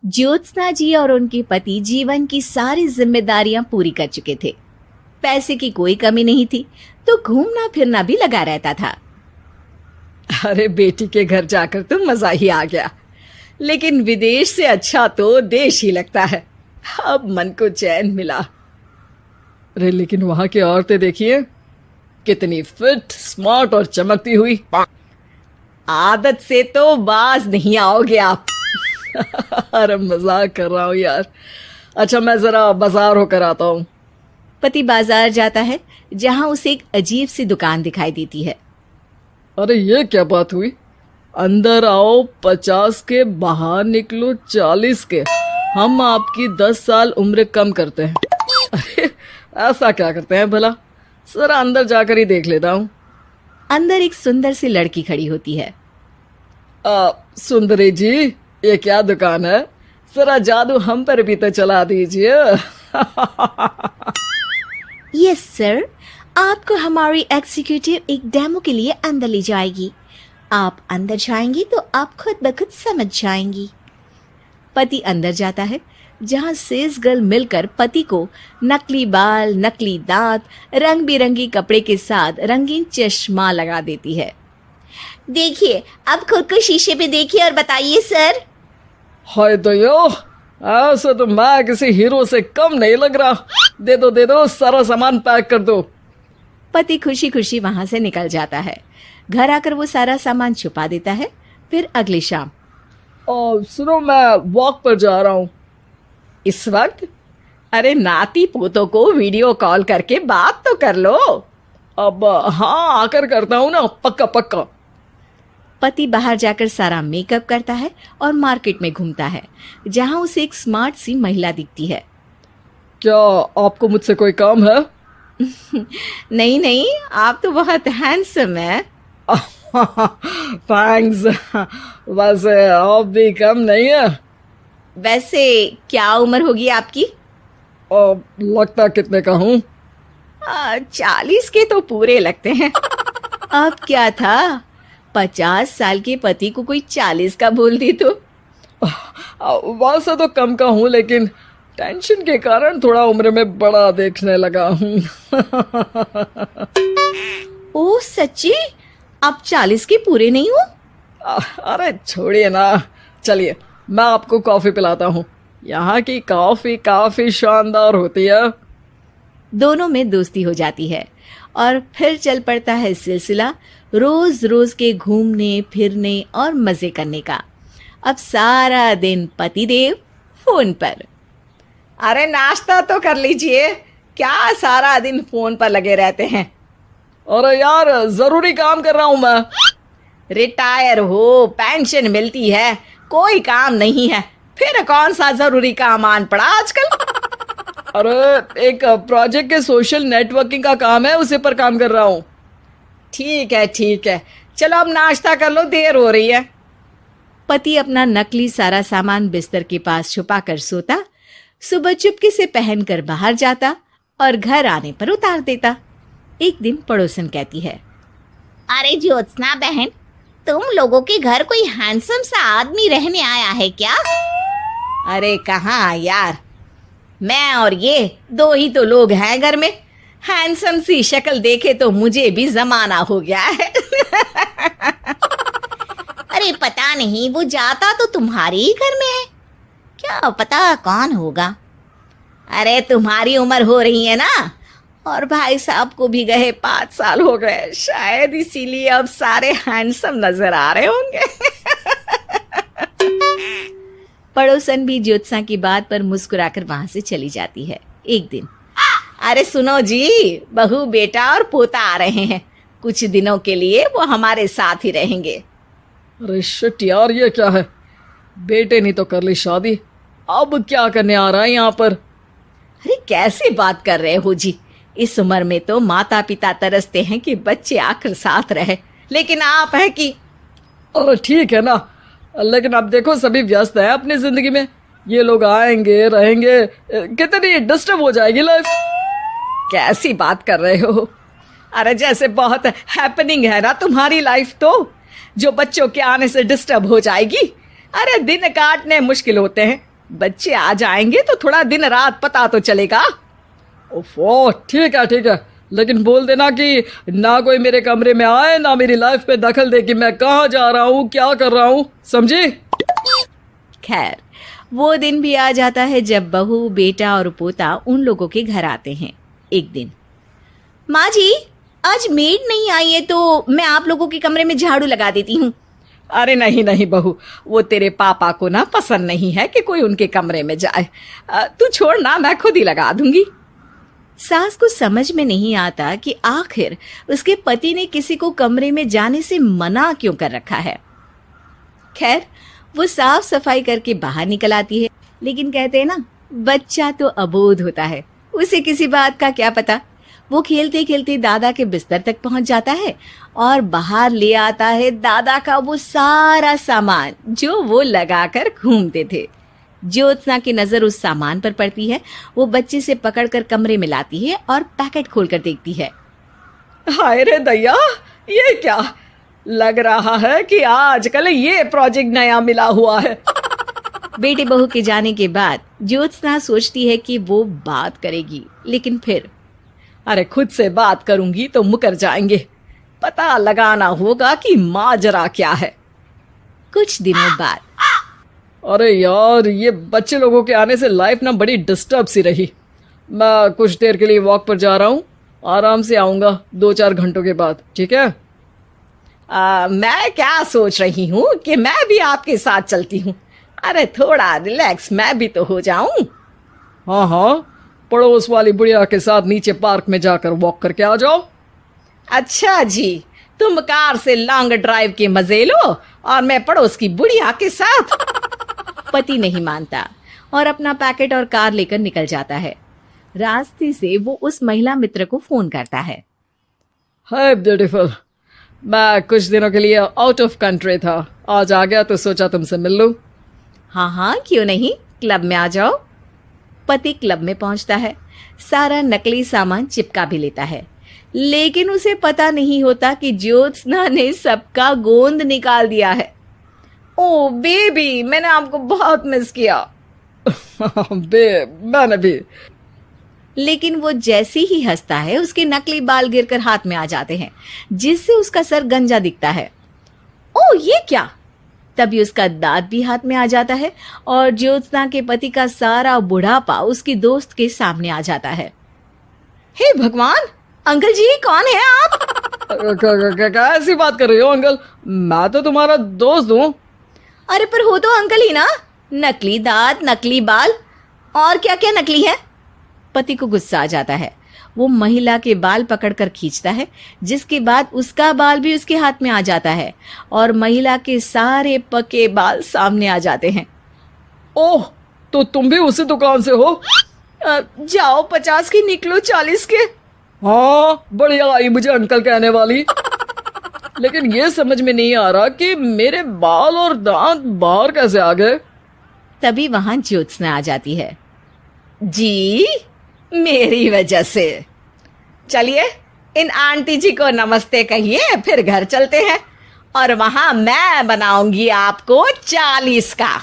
ज्योत्सना जी और उनके पति जीवन की सारी जिम्मेदारियां पूरी कर चुके थे। पैसे की कोई कमी नहीं थी, तो घूमना फिरना भी लगा रहता था। अरे बेटी के घर जाकर तो मजा ही आ गया, लेकिन विदेश से अच्छा तो देश ही लगता है। अब मन को चैन मिला। अरे लेकिन वहां की औरतें देखिए, कितनी फिट, स्मार्ट और चमकती हुई। आदत से तो बाज नहीं आओगे आप। अरे मजाक कर रहा हूँ यार। अच्छा मैं जरा बाजार होकर आता हूँ। पति बाजार जाता है, जहां उसे एक अजीब सी दुकान दिखाई देती है। अरे ये क्या बात हुई? अंदर आओ 50 के, बाहर निकलो 40 के। हम आपकी 10 साल उम्र कम करते हैं। अरे ऐसा क्या करते हैं भला? जरा अंदर जाकर ही देख लेता हूँ। अंदर एक सुंदर सी लड़की खड़ी होती है। सुंदरी जी, ये क्या दुकान है? जरा जादू हम पर भी तो चला दीजिए। यस सर, आपको हमारी एग्जीक्यूटिव एक डेमो के लिए अंदर ले जाएगी। आप अंदर जाएंगी तो आप खुद ब खुद समझ जाएंगी। पति अंदर जाता है, जहां सेल्स गर्ल मिलकर पति को नकली बाल, नकली दांत, रंग बिरंगी कपड़े के साथ रंगीन चश्मा लगा देती है। देखिए, अब खुद को शीशे पे देखिए और बताइए सर। हाय दयो, ऐसा तो मैं किसी हीरो से कम नहीं लग रहा। दे दो, सारा सामान पैक कर दो। पति खुशी खुशी वहां से निकल जाता है। घर आकर वो सारा सामान छुपा देता है। फिर अगली शाम, सुनो मैं वॉक पर जा रहा हूँ। इस वक्त? अरे नाती पोतों को वीडियो कॉल करके बात तो कर लो। अब हाँ, आकर करता हूँ ना, पक्का पक्का। पति बाहर जाकर सारा मेकअप करता है और मार्केट में घूमता है, जहां उसे एक स्मार्ट सी महिला दिखती है। क्या आपको मुझसे कोई काम है? नहीं नहीं, आप तो बहुत हैंडसम है। थैंक्स। वैसे आप भी कम नहीं है। वैसे क्या उम्र होगी आपकी? लगता कितने का हूँ? 40 के तो पूरे लगते हैं। अब क्या था, 50 साल के पति को कोई 40 का बोल दी तो। वैसे तो कम का हूँ, लेकिन टेंशन के कारण थोड़ा उम्र में बड़ा देखने लगा हूँ। ओह सच्ची? आप 40 के पूरे नहीं हो? अरे छोड़िए ना, चलिए मैं आपको कॉफी पिलाता हूँ। यहाँ की कॉफी काफी शानदार होती है। दोनों में दोस्ती हो जाती है और फिर चल पड़ता है सिलसिला रोज रोज के घूमने फिरने और मजे करने का। अब सारा दिन पतिदेव फोन पर। अरे नाश्ता तो कर लीजिए, क्या सारा दिन फोन पर लगे रहते हैं? अरे यार जरूरी काम कर रहा हूं मैं। रिटायर हो, पेंशन मिलती है, कोई काम नहीं है, फिर कौन सा जरूरी काम आन पड़ा आजकल? अरे एक प्रोजेक्ट के सोशल नेटवर्किंग का काम है, उसी पर काम कर रहा हूँ। ठीक है, चलो अब नाश्ता कर लो, देर हो रही है। पति अपना नकली सारा सामान बिस्तर के पास छुपा कर सोता, सुबह चुपके से पहनकर बाहर जाता और घर आने पर उतार देता। एक दिन पड़ोसन कहती है, अरे ज्योत्सना बहन, तुम लोगों के घर कोई हैंडसम सा आदमी रहने आया है क्या? अरे कहाँ यार, मैं और ये दो ही तो लोग हैं घर में। हैंडसम सी शक्ल देखे तो मुझे भी जमाना हो गया है। अरे पता नहीं, वो जाता तो तुम्हारे ही घर में है, क्या पता कौन होगा। अरे तुम्हारी उम्र हो रही है ना, और भाई साहब को भी गए 5 साल हो गए, शायद इसीलिए अब सारे हैंडसम नजर आ रहे होंगे। पड़ोसन भी ज्योत्सना की बात पर मुस्कुराकर वहां से चली जाती है। एक दिन, अरे सुनो जी, बहू बेटा और पोता आ रहे हैं, कुछ दिनों के लिए वो हमारे साथ ही रहेंगे। अरे शिट यार, ये क्या है? बेटे ने तो कर ली शादी, अब क्या करने आ रहा है यहाँ पर? अरे कैसे बात कर रहे हो जी, इस उम्र में तो माता पिता तरसते हैं कि बच्चे आखिर साथ रहे, लेकिन आप है कि। अरे ठीक है ना, लेकिन अब देखो सभी व्यस्त हैं अपनी जिंदगी में, ये लोग आएंगे रहेंगे, कितनी डिस्टर्ब हो जाएगी लाइफ। कैसी बात कर रहे हो? अरे जैसे बहुत हैपनिंग है ना तुम्हारी लाइफ, तो जो बच्चों के आने से डिस्टर्ब हो जाएगी। अरे दिन काटने मुश्किल होते हैं, बच्चे आ जाएंगे तो थोड़ा दिन रात पता तो चलेगा। ओफो, ठीक है, लेकिन बोल देना कि ना कोई मेरे कमरे में आए, ना मेरी लाइफ पे दखल दे कि मैं कहाँ जा रहा हूँ, क्या कर रहा हूँ, समझी? खैर, वो दिन भी आ जाता है जब बहू, बेटा और पोता उन लोगों के घर आते हैं। एक दिन, माँ जी, आज मेड नहीं आई है तो मैं आप लोगों के कमरे में झाड़ू लगा देती हूँ। अरे नहीं बहू, वो तेरे पापा को ना पसंद नहीं है कि कोई उनके कमरे में जाए। तू छोड़ ना, मैं खुद ही लगा दूंगी। सास को समझ में नहीं आता कि आखिर उसके पति ने किसी को कमरे में जाने से मना क्यों कर रखा है। खैर, वो साफ सफाई करके बाहर निकल आती है, लेकिन कहते हैं ना, बच्चा तो अबोध होता है, उसे किसी बात का क्या पता। वो खेलते खेलते दादा के बिस्तर तक पहुंच जाता है और बाहर ले आता है दादा का वो सारा सामान जो वो लगाकर घूमते थे। ज्योत्सना की नजर उस सामान पर पड़ती है। वो बच्चे से पकड़कर कमरे में लाती है और पैकेट खोलकर देखती है। हाय रे दैया, ये क्या लग रहा है कि आजकल ये प्रोजेक्ट नया मिला हुआ है। बेटे बहू के जाने के बाद ज्योत्सना सोचती है कि वो बात करेगी, लेकिन फिर अरे खुद से बात करूंगी तो मुकर जाएंगे। पता लगाना होगा कि माजरा क्या है। कुछ दिनों बाद, अरे यार, ये बच्चे लोगों के आने से लाइफ ना बड़ी डिस्टर्ब सी रही। मैं कुछ देर के लिए वॉक पर जा रहा हूँ, आराम से आऊँगा 2-4 घंटों के बाद, ठीक है? मैं क्या सोच रही हूँ कि मैं भी आपके साथ चलती हूँ। अरे थोड़ा रिलैक्स मैं भी तो हो जाऊं। हाँ, पड़ोस वाली बुढ़िया के साथ नीचे पार्क में जाकर वॉक करके आ जाओ। अच्छा जी, तुम कार से लॉन्ग ड्राइव के मजे लो और मैं पड़ोस की बुढ़िया के साथ। पति नहीं मानता और अपना पैकेट और कार लेकर निकल जाता है। रास्ते से वो उस महिला मित्र को फोन करता है। हाय ब्यूटीफुल, मैं कुछ दिनों के लिए आउट ऑफ कंट्री था, आज आ गया तो सोचा तुमसे मिल लूं। हाँ, क्यों नहीं, क्लब में आ जाओ। पति क्लब में पहुंचता है, सारा नकली सामान चिपका भी लेता है, लेकिन उसे पता नहीं होता कि ज्योत्सना ने सबका गोंद निकाल दिया है। ओ बेबी, मैंने आपको बहुत मिस किया। मैंने भी। लेकिन वो जैसे ही हंसता है, उसके नकली बाल गिरकर हाथ में आ जाते हैं, जिससे उसका सर गंजा दिखता है। ओ ये क्या! तभी उसका दांत भी हाथ में आ जाता है और ज्योत्सना के पति का सारा बुढ़ापा उसकी दोस्त के सामने आ जाता है। हे भगवान, अंकल जी, कौन है आप? कैसी बात कर रही हो अंकल? मैं तो तुम्हारा दोस्त हूँ। अरे पर हो तो अंकल ही ना। नकली दांत, नकली बाल और क्या क्या नकली है। पति को गुस्सा आ जाता है। वो महिला के बाल पकड़कर खींचता है, जिसके बाद उसका बाल भी उसके हाथ में आ जाता है और महिला के सारे पके बाल सामने आ जाते हैं। ओह, तो तुम भी उसी दुकान से हो? जाओ 50 की निकलो 40 के। हाँ, बढ़िया आई मुझे अंकल कहने वाली। लेकिन ये समझ में नहीं आ रहा कि मेरे बाल और दांत बाहर कैसे आ गए। तभी वहां ज्योत्सना आ जाती है। जी, मेरी वजह से। चलिए इन आंटी जी को नमस्ते कहिए, फिर घर चलते हैं और वहां मैं बनाऊंगी आपको 40 का।